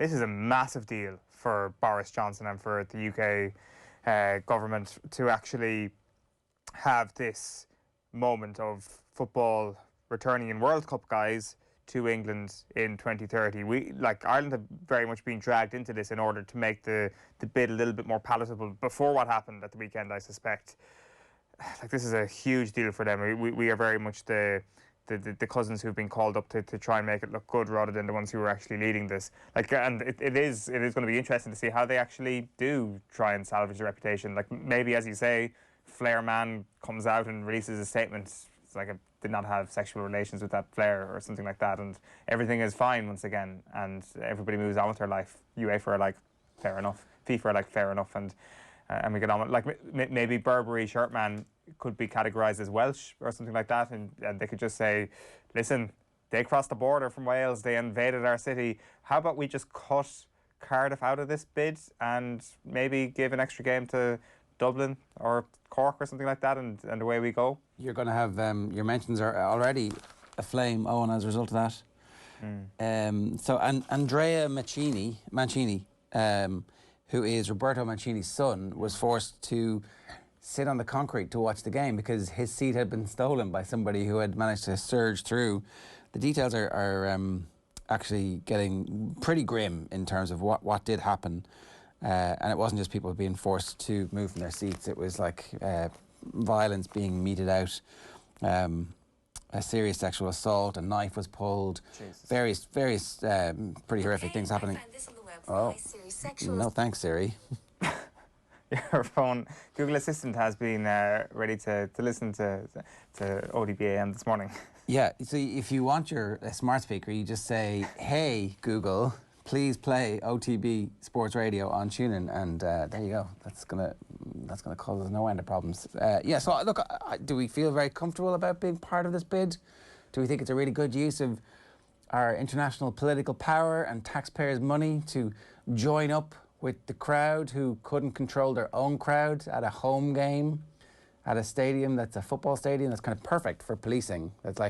this is a massive deal for Boris Johnson and for the UK government to actually have this moment of football returning in World Cup guise to England in 2030. Ireland have very much been dragged into this in order to make the bid a little bit more palatable before what happened at the weekend, I suspect. This is a huge deal for them. We are very much the cousins who've been called up to try and make it look good rather than the ones who are actually leading this. And it is going to be interesting to see how they actually do try and salvage the reputation. Maybe, as you say, Flair man comes out and releases a statement. It's like I did not have sexual relations with that Flair or something like that, and everything is fine once again, and everybody moves on with their life. UEFA are like, fair enough. FIFA are like, fair enough, and we get on with, maybe Burberry shirt man could be categorised as Welsh or something like that, and they could just say, listen, they crossed the border from Wales, they invaded our city. How about we just cut Cardiff out of this bid and maybe give an extra game to Dublin or Cork or something like that, and away we go? You're going to have your mentions are already aflame, Owen, as a result of that. So Andrea Mancini, who is Roberto Mancini's son, was forced to sit on the concrete to watch the game because his seat had been stolen by somebody who had managed to surge through. The details are actually getting pretty grim in terms of what did happen. And it wasn't just people being forced to move from their seats. It was like violence being meted out, a serious sexual assault, a knife was pulled, various pretty horrific things happening. Oh, no thanks, Siri. Your phone, Google Assistant has been ready to listen to OTB AM this morning. Yeah, so if you want your smart speaker, you just say, hey, Google, please play OTB Sports Radio on TuneIn, and there you go. That's gonna cause us no end of problems. Yeah. So look, do we feel very comfortable about being part of this bid? Do we think it's a really good use of our international political power and taxpayers' money to join up with the crowd who couldn't control their own crowd at a home game, at a stadium that's a football stadium that's kind of perfect for policing? That's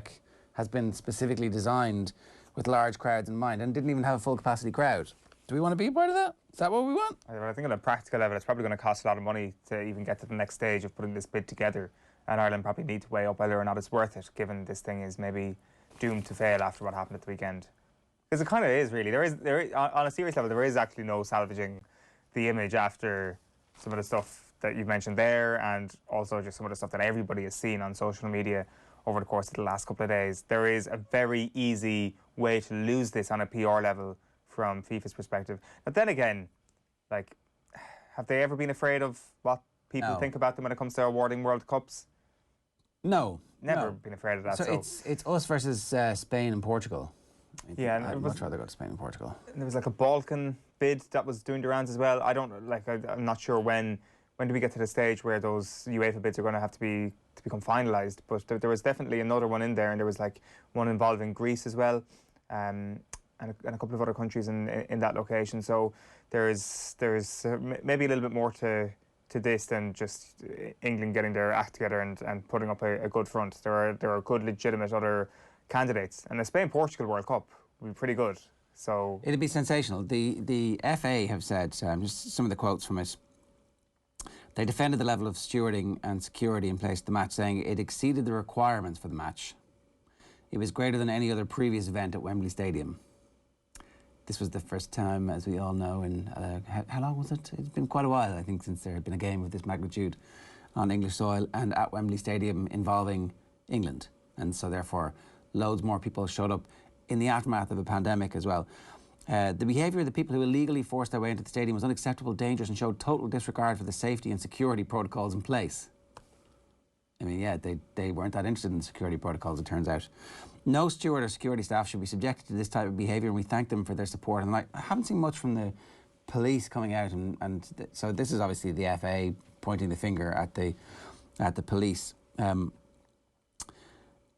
has been specifically designed with large crowds in mind and didn't even have a full capacity crowd. Do we want to be a part of that? Is that what we want? I think on a practical level, it's probably going to cost a lot of money to even get to the next stage of putting this bid together. And Ireland probably need to weigh up whether or not it's worth it, given this thing is maybe doomed to fail after what happened at the weekend. Because it kind of is, really. There is, on a serious level, there is actually no salvaging the image after some of the stuff that you've mentioned there, and also just some of the stuff that everybody has seen on social media over the course of the last couple of days. There is a very easy way to lose this on a PR level from FIFA's perspective. But then again, have they ever been afraid of what people think about them when it comes to awarding World Cups? No. Never been afraid of that. So it's us versus Spain and Portugal. Yeah, I'd much rather go to Spain and Portugal. There was a Balkan bid that was doing the rounds as well. I'm not sure when do we get to the stage where those UEFA bids are going to have to become finalised. But there was definitely another one in there, and there was one involving Greece as well, and a couple of other countries in that location. So there's maybe a little bit more to this than just England getting their act together and putting up a good front. There are good, legitimate other candidates, and the Spain-Portugal World Cup would be pretty good. So it'd be sensational. The FA have said, just some of the quotes from it. They defended the level of stewarding and security in place at the match, saying it exceeded the requirements for the match. It was greater than any other previous event at Wembley Stadium. This was the first time, as we all know, in how long was it? It's been quite a while, I think, since there had been a game of this magnitude on English soil and at Wembley Stadium involving England. And so, therefore, loads more people showed up in the aftermath of a pandemic as well. The behaviour of the people who illegally forced their way into the stadium was unacceptable, dangerous, and showed total disregard for the safety and security protocols in place. I mean, yeah, they weren't that interested in the security protocols, it turns out. No steward or security staff should be subjected to this type of behaviour, and we thank them for their support. And I haven't seen much from the police coming out, so this is obviously the FA pointing the finger at the police.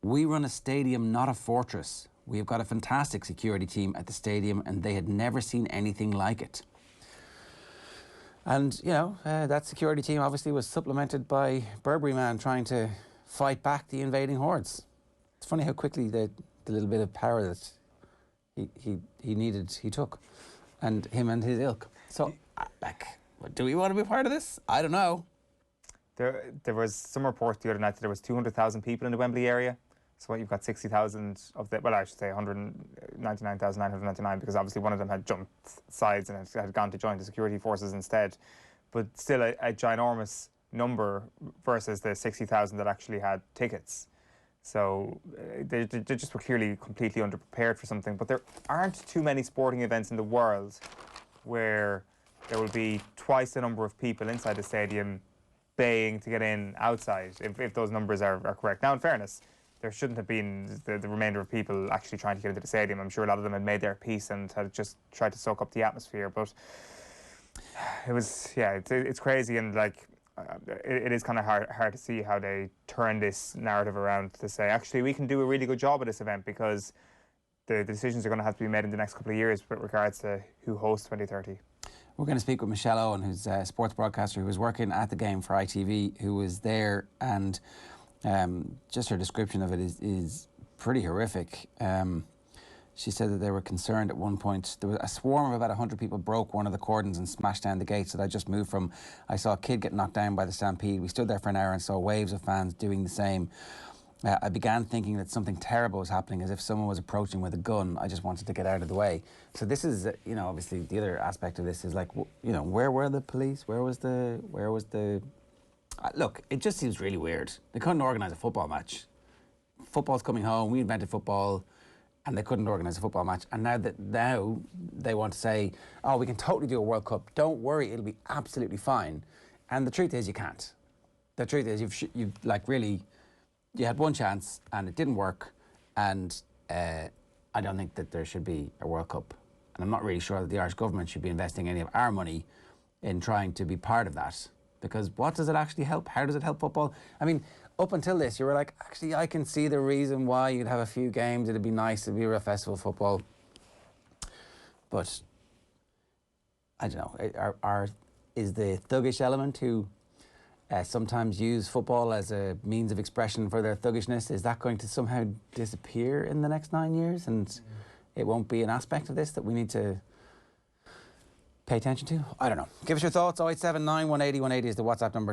We run a stadium, not a fortress. We've got a fantastic security team at the stadium, and they had never seen anything like it. And, you know, that security team obviously was supplemented by Burberry man trying to fight back the invading hordes. It's funny how quickly the little bit of power that he needed, he took. and him and his ilk. So, do we want to be part of this? I don't know. There was some report the other night that there was 200,000 people in the Wembley area. So what, you've got 60,000 of the, well, I should say 199,999, because obviously one of them had jumped sides and had gone to join the security forces instead. But still a ginormous number versus the 60,000 that actually had tickets. So they just were clearly completely underprepared for something. But there aren't too many sporting events in the world where there will be twice the number of people inside the stadium baying to get in outside, if those numbers are correct. Now, in fairness, there shouldn't have been the remainder of people actually trying to get into the stadium. I'm sure a lot of them had made their peace and had just tried to soak up the atmosphere. But it was, yeah, it's crazy, and like it is kind of hard to see how they turn this narrative around to say, actually, we can do a really good job at this event, because the decisions are going to have to be made in the next couple of years with regards to who hosts 2030. We're going to speak with Michelle Owen, who's a sports broadcaster who was working at the game for ITV, who was there, and just her description of it is pretty horrific. She said that they were concerned at one point. There was a swarm of about 100 people broke one of the cordons and smashed down the gates that I just moved from. I saw a kid get knocked down by the stampede. We stood there for an hour and saw waves of fans doing the same. I began thinking that something terrible was happening, as if someone was approaching with a gun. I just wanted to get out of the way. So this is, you know, obviously the other aspect of this is like, you know, where were the police? Where was the... look, it just seems really weird. They couldn't organise a football match. Football's coming home. We invented football, and they couldn't organise a football match. And now they want to say, oh, we can totally do a World Cup. Don't worry, it'll be absolutely fine. And the truth is, you can't. The truth is, you've like really... You had one chance and it didn't work, and I don't think that there should be a World Cup. And I'm not really sure that the Irish government should be investing any of our money in trying to be part of that, because what does it actually help? How does it help football? I mean, up until this, you were like, actually, I can see the reason why you'd have a few games. It'd be nice, it'd be a real festival of football. But I don't know, is the thuggish element who sometimes use football as a means of expression for their thuggishness, is that going to somehow disappear in the next 9 years, and it won't be an aspect of this that we need to pay attention to? I don't know. Give us your thoughts. 0879 180 180 is the WhatsApp number.